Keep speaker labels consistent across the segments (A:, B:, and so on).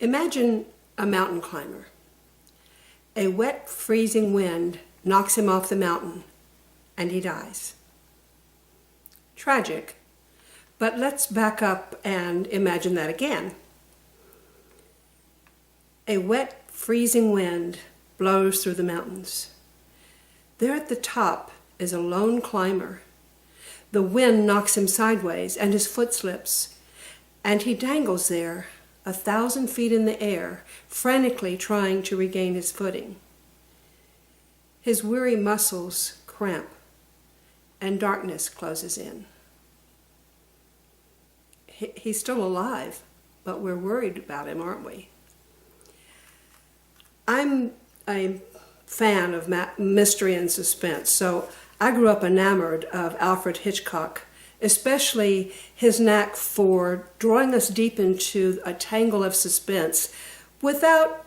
A: Imagine a mountain climber. A wet, freezing wind knocks him off the mountain, and he dies. Tragic, but let's back up and imagine that again. A wet, freezing wind blows through the mountains. There at the top is a lone climber. The wind knocks him sideways, and his foot slips, and he dangles there, 1,000 feet in the air, frantically trying to regain his footing. His weary muscles cramp, and darkness closes in. He's still alive, but we're worried about him, aren't we? I'm a fan of mystery and suspense, so I grew up enamored of Alfred Hitchcock, especially his knack for drawing us deep into a tangle of suspense without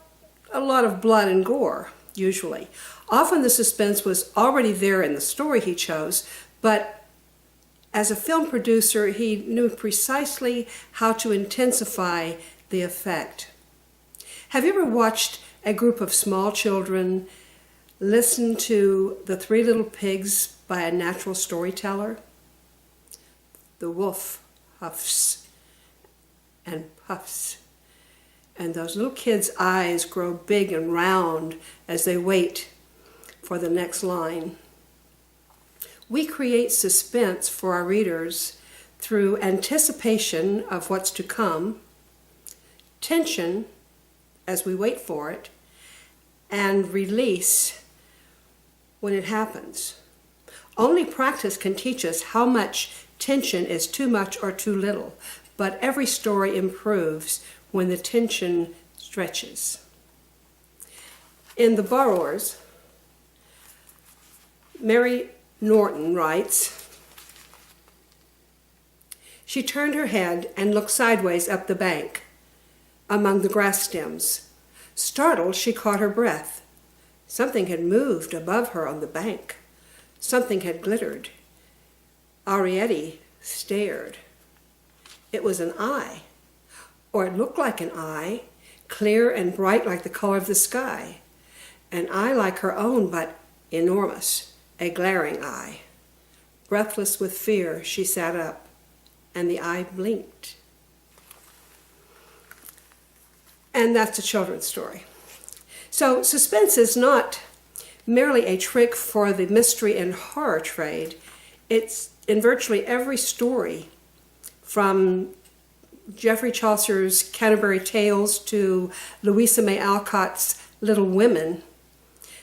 A: a lot of blood and gore, usually. Often the suspense was already there in the story he chose, but as a film producer, he knew precisely how to intensify the effect. Have you ever watched a group of small children listen to The Three Little Pigs by a natural storyteller? The wolf huffs and puffs, and those little kids' eyes grow big and round as they wait for the next line. We create suspense for our readers through anticipation of what's to come, tension as we wait for it, and release when it happens. Only practice can teach us how much tension is too much or too little, but every story improves when the tension stretches. In The Borrowers, Mary Norton writes, "She turned her head and looked sideways up the bank among the grass stems. Startled, she caught her breath. Something had moved above her on the bank. Something had glittered. Ariete stared. It was an eye, or it looked like an eye, clear and bright like the color of the sky. An eye like her own, but enormous, a glaring eye. Breathless with fear, she sat up, and the eye blinked." And that's a children's story. So suspense is not merely a trick for the mystery and horror trade. It's in virtually every story, from Geoffrey Chaucer's Canterbury Tales to Louisa May Alcott's Little Women.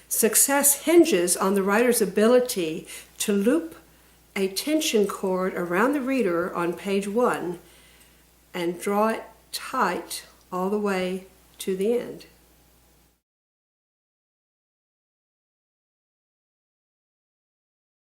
A: Success hinges on the writer's ability to loop a tension cord around the reader on page 1 and draw it tight all the way to the end.